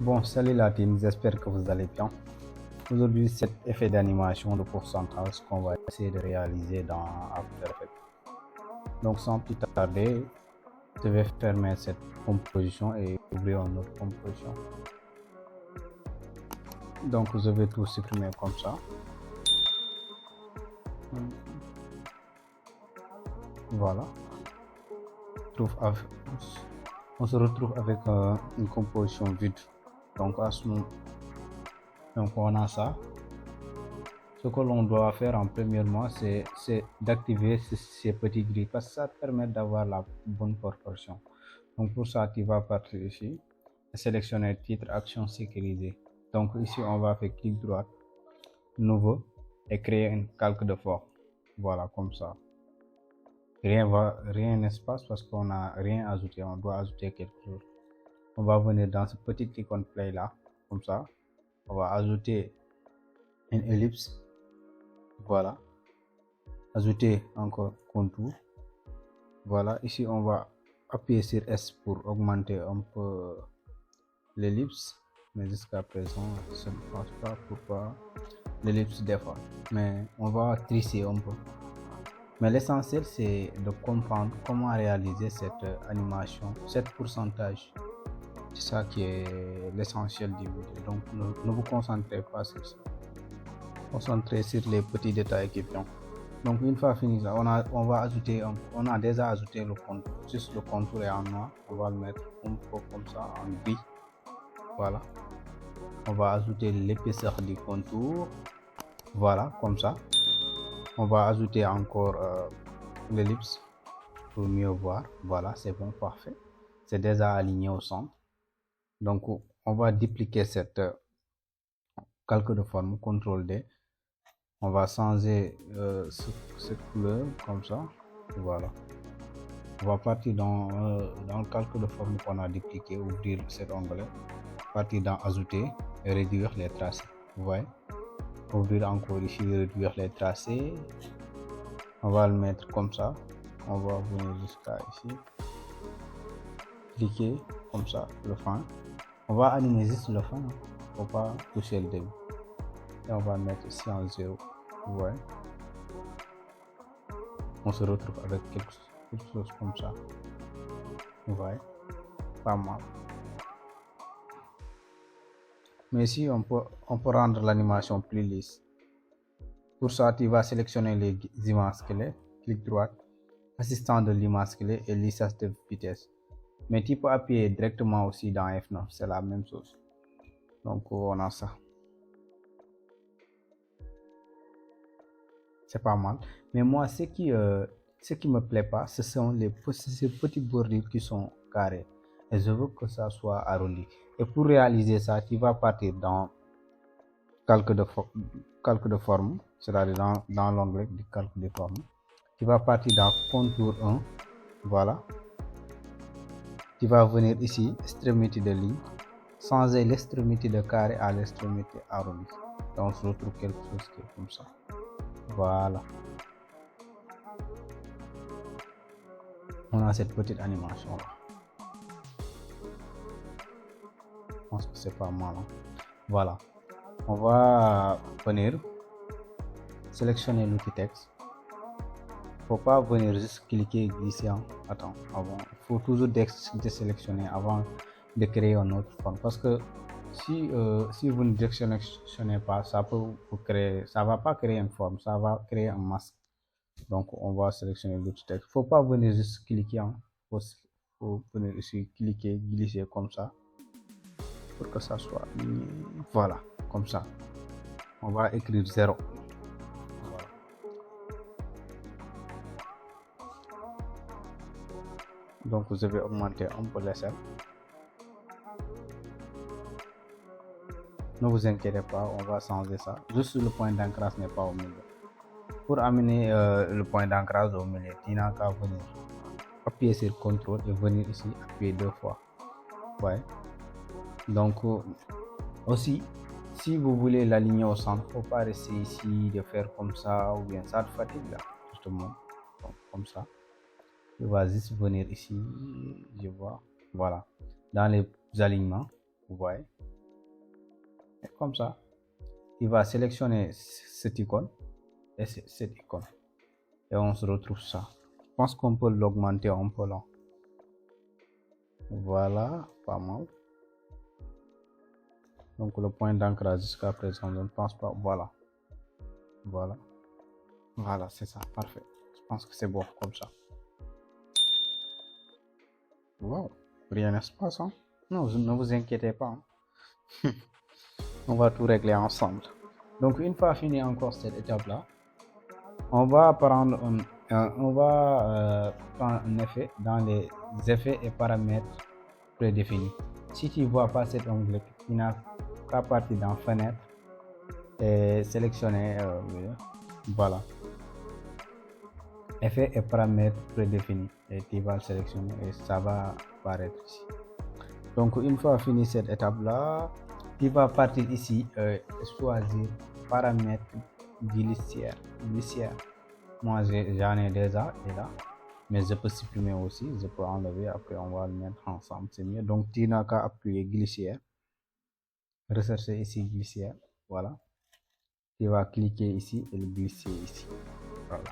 Bon, salut la team, j'espère que vous allez bien. Aujourd'hui, cet effet d'animation de pourcentage qu'on va essayer de réaliser dans After Effects. Donc, sans plus tarder, je vais fermer cette composition et ouvrir une autre composition. Donc, je vais tout supprimer comme ça. Voilà. On se retrouve avec une composition vide. Donc, on a ça. Ce que l'on doit faire en premièrement, c'est d'activer ces petits grilles parce que ça permet d'avoir la bonne proportion. Donc pour ça, tu vas partir ici, sélectionner titre, action sécurisée. Donc ici, on va faire clic droit, nouveau et créer une calque de forme. Voilà, comme ça. Rien ne se passe parce qu'on n'a rien ajouté, on doit ajouter quelque chose. On va venir dans ce petit icône play là, comme ça. On va ajouter une ellipse. Voilà. Ajouter encore contour. Voilà, ici on va appuyer sur S pour augmenter un peu l'ellipse, mais jusqu'à présent je ne pense pas pourquoi l'ellipse défaut, mais on va trisser un peu. Mais l'essentiel c'est de comprendre comment réaliser cette animation, cette pourcentage. C'est ça qui est l'essentiel du vidéo. Donc ne vous concentrez pas sur ça. Concentrez sur les petits détails qui viennent. Donc une fois fini là, on a déjà ajouté le contour, juste le contour est en noir, on va le mettre un peu comme ça en gris. Voilà, on va ajouter l'épaisseur du contour, voilà, comme ça. On va ajouter encore l'ellipse pour mieux voir. Voilà, c'est bon, parfait, c'est déjà aligné au centre. Donc on va dupliquer cette calque de forme, CTRL D. On va changer cette couleur comme ça. Voilà, on va partir dans le calque de forme qu'on a dupliqué, ouvrir cet onglet, partir dans ajouter et réduire les tracés. Vous voyez, ouvrir encore ici, réduire les tracés. On va le mettre comme ça, on va venir jusqu'à ici, cliquer comme ça le fin. On va animer juste le fin, faut pas toucher le début, et on va mettre ici en 0. Vous voyez, on se retrouve avec quelque chose comme ça. Vous voyez, pas mal. Mais ici on peut rendre l'animation plus lisse. Pour ça, tu vas sélectionner les images clés, clic droit, assistant de l'image clé et lissage de vitesse. Mais tu peux appuyer directement aussi dans F9, c'est la même chose. Donc on a ça. C'est pas mal. Mais moi, ce qui me plaît pas, ce sont ces petits bordures qui sont carrés. Et je veux que ça soit arrondi. Et pour réaliser ça, tu vas partir dans calque de forme, c'est-à-dire dans l'onglet du calque de forme. Tu vas partir dans contour 1. Voilà. Tu vas venir ici, extrémité de ligne, changer l'extrémité de carré à l'extrémité arrondie. Donc on se retrouve quelque chose qui est comme ça. Voilà. On a cette petite animation là. Je pense que c'est pas mal. Hein? Voilà. On va venir sélectionner l'outil texte. Faut pas venir juste cliquer ici. Hein? Attends, avant. Il faut toujours désélectionner avant de créer une autre forme. Parce que si vous ne sélectionnez pas, ça va pas créer une forme, ça va créer un masque. Donc on va sélectionner l'outil texte. Faut pas venir juste cliquer. Hein? Faut venir ici cliquer, glisser comme ça pour que ça soit, voilà, comme ça. On va écrire 0. Voilà. Donc je vais augmenter un peu l'échelle. Ne vous inquiétez pas, on va changer ça. Juste le point d'ancrage n'est pas au milieu. Pour amener le point d'ancrage au milieu, tu n'as qu'à venir appuyer sur CTRL et venir ici appuyer 2 fois. Ouais. Donc aussi, si vous voulez l'aligner au centre, faut pas rester ici de faire comme ça ou bien ça te fatigue là, justement. Donc, comme ça. Je vais juste venir ici, je vois, voilà, dans les alignements, vous voyez, Et comme ça, il va sélectionner cette icône et cette icône. Et on se retrouve ça. Je pense qu'on peut l'augmenter un peu là. Voilà, pas mal. Donc le point d'ancrage jusqu'à présent, je ne pense pas. Voilà. Voilà, c'est ça, parfait. Je pense que c'est bon comme ça. Wow, rien ne se passe, hein? Non, ne vous inquiétez pas. Hein. On va tout régler ensemble. Donc une fois fini encore cette étape-là, on va prendre un effet dans les effets et paramètres prédéfinis. Si tu ne vois pas cet onglet, tu n'as qu'à partir dans fenêtre et sélectionner voilà, effets et paramètres prédéfinis, et tu vas le sélectionner et ça va apparaître ici. Donc une fois fini cette étape là, tu vas partir ici et choisir paramètres glissière. Moi j'en ai déjà et là, mais je peux supprimer aussi, je peux enlever, après on va le mettre ensemble, c'est mieux. Donc tu n'as qu'à appuyer glissière, rechercher ici glissière, voilà, tu vas cliquer ici et le glisser ici, voilà.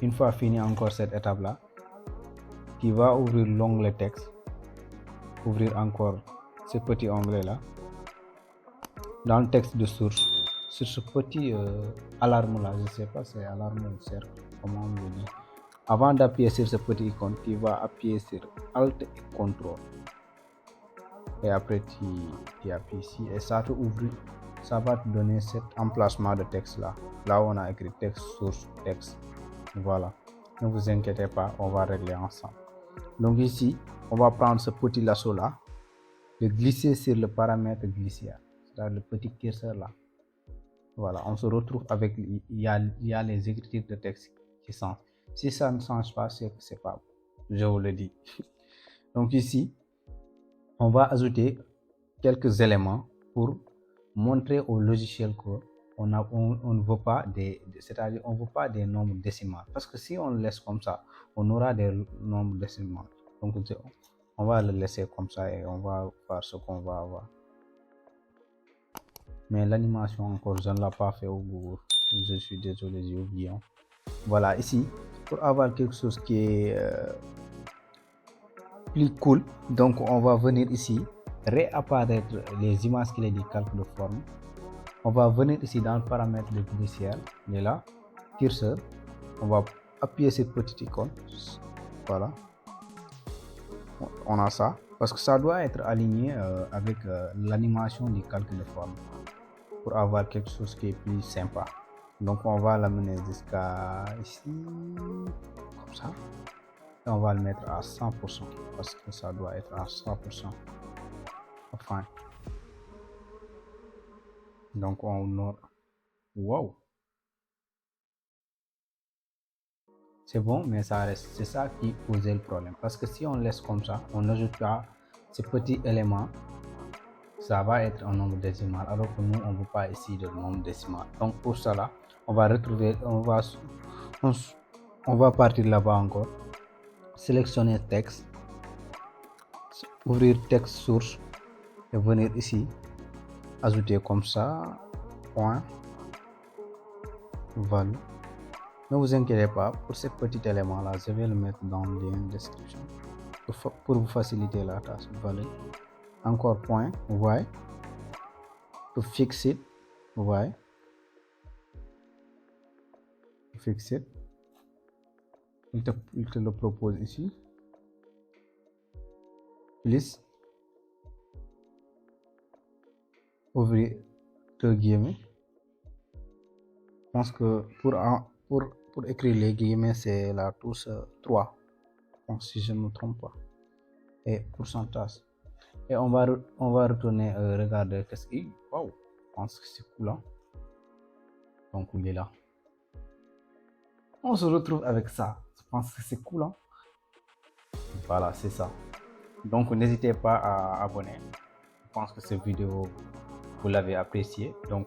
Une fois fini encore cette étape là, tu vas ouvrir l'onglet texte, ouvrir encore ce petit onglet là, dans le texte de source, sur ce petit alarme là, je sais pas c'est alarme ou cercle, comment on le dit. Avant d'appuyer sur ce petit icône, tu vas appuyer sur Alt et CTRL. Et après tu appuies ici et ça te ouvre, ça va te donner cet emplacement de texte là. Là où on a écrit texte, source, texte. Voilà. Ne vous inquiétez pas, on va régler ensemble. Donc ici, on va prendre ce petit lasso là, le glisser sur le paramètre glissière, c'est-à-dire le petit curseur là. Voilà, on se retrouve avec, il y a les écritures de texte qui changent. Si ça ne change pas, c'est que c'est pas, je vous le dis. Donc ici, on va ajouter quelques éléments pour montrer au logiciel qu'on ne veut pas c'est-à-dire on veut pas des nombres décimales, parce que si on le laisse comme ça, on aura des nombres décimales. Donc on va le laisser comme ça et on va voir ce qu'on va avoir. Mais l'animation encore, je ne l'ai pas fait au Google. Je suis désolé, j'ai oublié. Voilà, ici, pour avoir quelque chose qui est plus cool, donc on va venir ici, réapparaître les images qu'il est du calcul de forme. On va venir ici dans le paramètre de glissière, il est là, curseur. On va appuyer cette petite icône. Voilà. On a ça, parce que ça doit être aligné avec l'animation du calcul de forme, pour avoir quelque chose qui est plus sympa. Donc on va l'amener jusqu'à ici, comme ça, et on va le mettre à 100%, parce que ça doit être à 100%. Enfin, donc on aura, wow, c'est bon, mais ça reste, c'est ça qui posait le problème, parce que si on laisse comme ça, on n'ajoute pas ces petits éléments, ça va être un nombre décimal, alors que nous on ne veut pas ici de nombre décimal. Donc pour cela, on va retrouver, on va partir là-bas encore, sélectionner texte, ouvrir texte source et venir ici, ajouter comme ça, point, value. Ne vous inquiétez pas, pour ce petit élément là, je vais le mettre dans le lien de description pour vous faciliter la tâche. Value, encore point, y, to fix it, y, fix it, il te le propose ici, please, ouvrir deux guillemets. Je pense que pour écrire les guillemets, c'est la touche 3, si je ne me trompe pas, et pourcentage. Et on va retourner regarder qu'est-ce qu'il, wow, je pense que c'est cool, hein? Donc il est là. On se retrouve avec ça. Je pense que c'est cool, hein? Voilà, c'est ça. Donc n'hésitez pas à abonner. Je pense que cette vidéo vous l'avez appréciée. Donc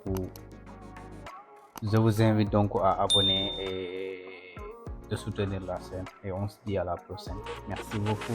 je vous invite donc à abonner et de soutenir la chaîne. Et on se dit à la prochaine. Merci beaucoup.